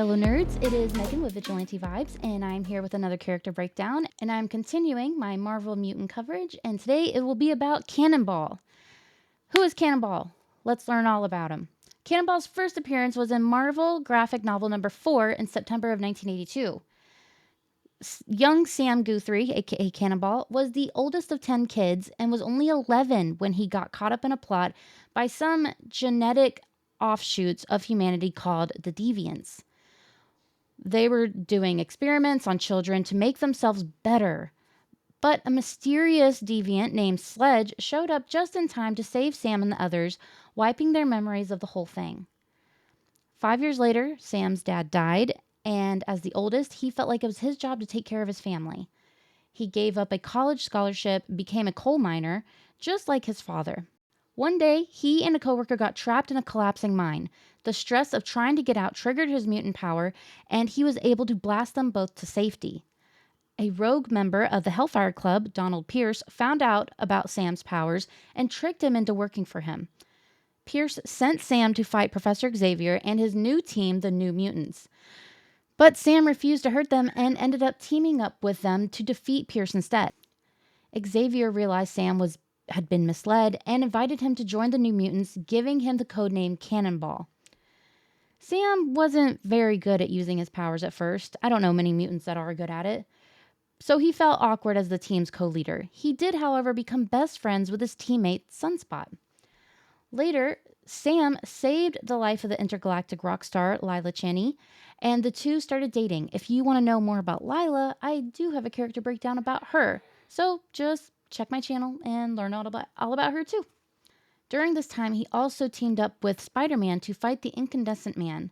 fellow nerds. It is Megan with Vigilante Vibes, and I'm here with another character breakdown, and I'm continuing my Marvel Mutant coverage, and today it will be about Cannonball. Who is Cannonball? Let's learn all about him. Cannonball's first appearance was in Marvel graphic novel number 4 in September of 1982. Young Sam Guthrie, aka Cannonball, was the oldest of 10 kids and was only 11 when he got caught up in a plot by some genetic offshoots of humanity called the Deviants. They were doing experiments on children to make themselves better. But a mysterious deviant named Sledge showed up just in time to save Sam and the others, wiping their memories of the whole thing. 5 years later, Sam's dad died, and as the oldest, he felt like it was his job to take care of his family. He gave up a college scholarship, became a coal miner, just like his father. One day, he and a coworker got trapped in a collapsing mine. The stress of trying to get out triggered his mutant power, and he was able to blast them both to safety. A rogue member of the Hellfire Club, Donald Pierce, found out about Sam's powers and tricked him into working for him. Pierce sent Sam to fight Professor Xavier and his new team, the New Mutants. But Sam refused to hurt them and ended up teaming up with them to defeat Pierce instead. Xavier realized Sam had been misled and invited him to join the New Mutants, giving him the codename Cannonball. Sam wasn't very good at using his powers at first. I don't know many mutants that are good at it. So he felt awkward as the team's co-leader. He did, however, become best friends with his teammate, Sunspot. Later, Sam saved the life of the intergalactic rock star, Lila Cheney, and the two started dating. If you want to know more about Lila, I do have a character breakdown about her. So just check my channel and learn all about her too. During this time, he also teamed up with Spider-Man to fight the Incandescent Man.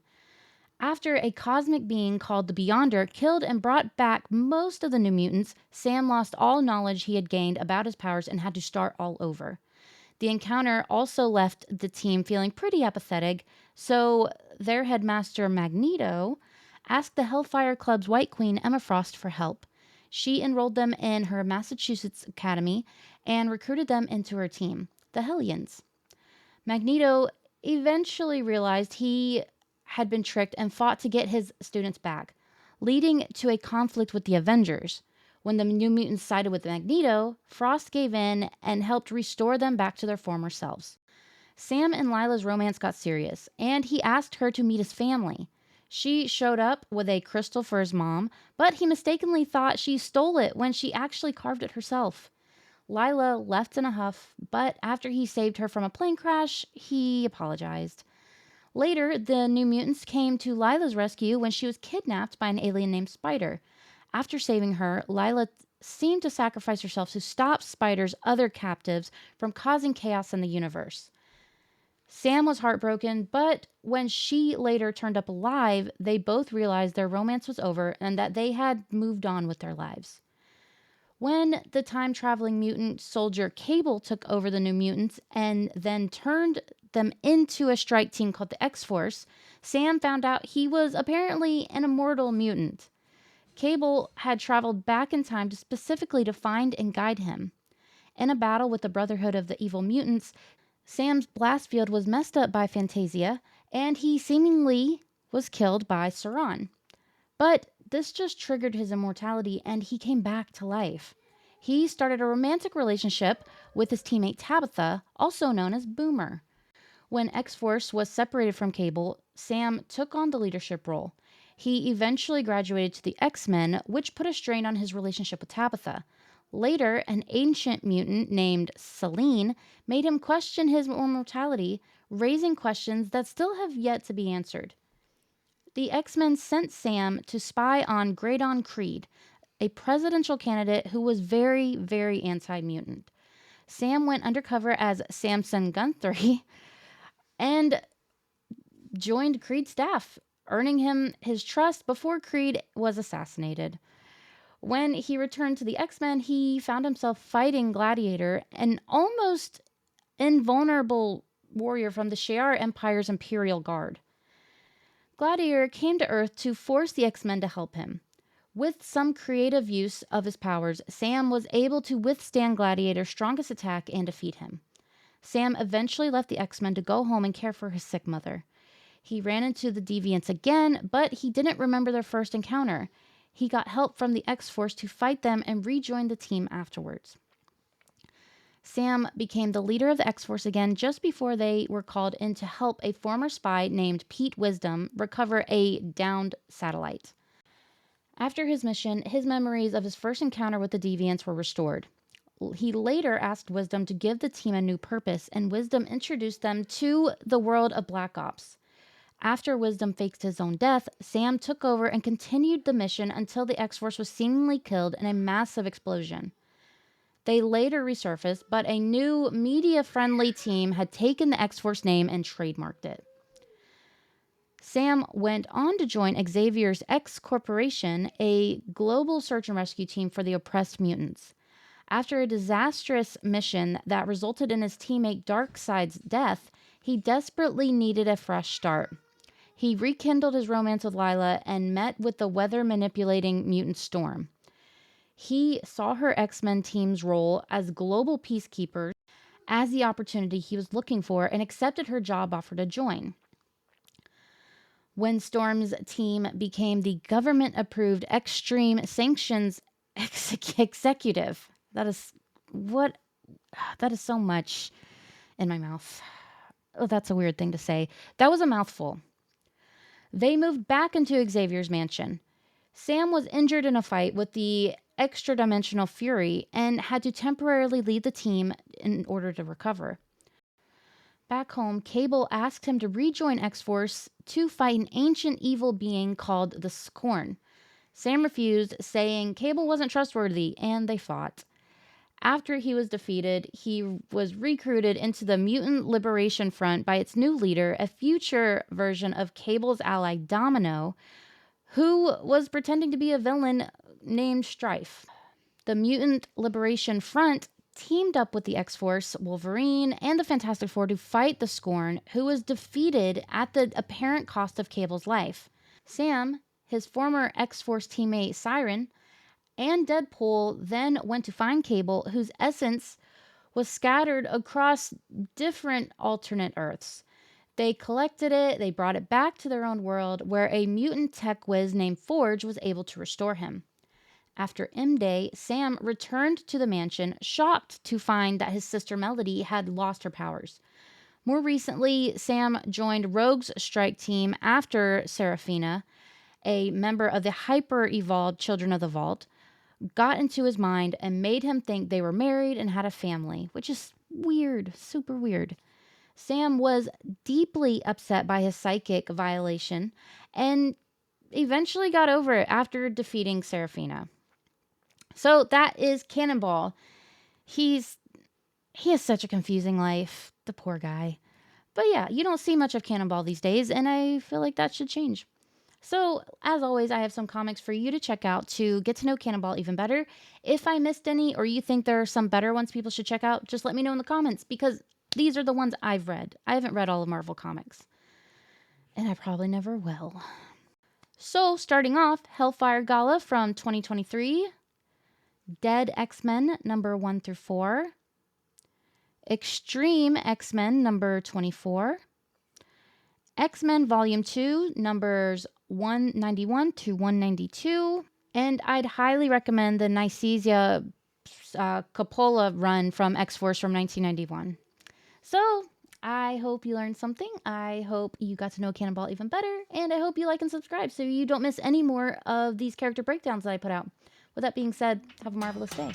After a cosmic being called the Beyonder killed and brought back most of the New Mutants, Sam lost all knowledge he had gained about his powers and had to start all over. The encounter also left the team feeling pretty apathetic, so their headmaster, Magneto, asked the Hellfire Club's White Queen, Emma Frost, for help. She enrolled them in her Massachusetts academy and recruited them into her team, the Hellions. Magneto eventually realized he had been tricked and fought to get his students back, leading to a conflict with the Avengers. When the New Mutants sided with Magneto, Frost gave in and helped restore them back to their former selves. Sam and Lila's romance got serious, and he asked her to meet his family. She showed up with a crystal for his mom, but he mistakenly thought she stole it when she actually carved it herself. Lila left in a huff, but after he saved her from a plane crash, he apologized. Later, the New Mutants came to Lila's rescue when she was kidnapped by an alien named Spider. After saving her, Lila seemed to sacrifice herself to stop Spider's other captives from causing chaos in the universe. Sam was heartbroken, but when she later turned up alive, they both realized their romance was over and that they had moved on with their lives. When the time-traveling mutant soldier Cable took over the New Mutants and then turned them into a strike team called the X-Force, Sam found out he was apparently an immortal mutant. Cable had traveled back in time specifically to find and guide him. In a battle with the Brotherhood of the Evil Mutants, Sam's blast field was messed up by Fantasia, and he seemingly was killed by Sauron. But this just triggered his immortality, and he came back to life. He started a romantic relationship with his teammate Tabitha, also known as Boomer. When X-Force was separated from Cable, Sam took on the leadership role. He eventually graduated to the X-Men, which put a strain on his relationship with Tabitha. Later, an ancient mutant named Selene made him question his immortality, raising questions that still have yet to be answered. The X-Men sent Sam to spy on Graydon Creed, a presidential candidate who was very, very anti-mutant. Sam went undercover as Samson Guthrie and joined Creed's staff, earning him his trust before Creed was assassinated. When he returned to the X-Men, he found himself fighting Gladiator, an almost invulnerable warrior from the Shi'ar Empire's Imperial Guard. Gladiator came to Earth to force the X-Men to help him. With some creative use of his powers, Sam was able to withstand Gladiator's strongest attack and defeat him. Sam eventually left the X-Men to go home and care for his sick mother. He ran into the deviants again, but he didn't remember their first encounter. He got help from the X-Force to fight them and rejoined the team afterwards. Sam became the leader of the X-Force again just before they were called in to help a former spy named Pete Wisdom recover a downed satellite. After his mission, his memories of his first encounter with the deviants were restored. He later asked Wisdom to give the team a new purpose, and Wisdom introduced them to the world of Black Ops. After Wisdom faked his own death, Sam took over and continued the mission until the X-Force was seemingly killed in a massive explosion. They later resurfaced, but a new media-friendly team had taken the X-Force name and trademarked it. Sam went on to join Xavier's X Corporation, a global search and rescue team for the oppressed mutants. After a disastrous mission that resulted in his teammate Darkseid's death, he desperately needed a fresh start. He rekindled his romance with Lyla and met with the weather-manipulating mutant Storm. He saw her X-Men team's role as global peacekeepers as the opportunity he was looking for and accepted her job offer to join. When Storm's team became the government-approved Extreme Sanctions Executive. That is so much in my mouth. Oh, that's a weird thing to say. That was a mouthful. They moved back into Xavier's mansion. Sam was injured in a fight with the extra-dimensional Fury and had to temporarily lead the team in order to recover. Back home, Cable asked him to rejoin X-Force to fight an ancient evil being called the Scorn. Sam refused, saying Cable wasn't trustworthy, and they fought. After he was defeated, he was recruited into the Mutant Liberation Front by its new leader, a future version of Cable's ally Domino, who was pretending to be a villain named Strife. The Mutant Liberation Front teamed up with the X-Force, Wolverine, and the Fantastic Four to fight the Scorn, who was defeated at the apparent cost of Cable's life. Sam, his former X-Force teammate Siren, and Deadpool then went to find Cable, whose essence was scattered across different alternate Earths. They collected it, they brought it back to their own world, where a mutant tech whiz named Forge was able to restore him. After M-Day, Sam returned to the mansion, shocked to find that his sister Melody had lost her powers. More recently, Sam joined Rogue's strike team after Seraphina, a member of the hyper-evolved Children of the Vault, got into his mind and made him think they were married and had a family, which is weird, super weird. Sam was deeply upset by his psychic violation and eventually got over it after defeating Seraphina. So that is Cannonball. He has such a confusing life, the poor guy. But yeah, you don't see much of Cannonball these days, and I feel like that should change. So, as always, I have some comics for you to check out to get to know Cannonball even better. If I missed any or you think there are some better ones people should check out, just let me know in the comments because these are the ones I've read. I haven't read all of Marvel Comics, and I probably never will. So, starting off, Hellfire Gala from 2023, Dead X-Men number 1 through 4, Extreme X-Men number 24, X-Men Volume 2 numbers 191 to 192, and I'd highly recommend the Nicesia Coppola run from X-Force from 1991. So, I hope you learned something. I hope you got to know Cannonball even better, and I hope you like and subscribe so you don't miss any more of these character breakdowns that I put out. With that being said, have a marvelous day.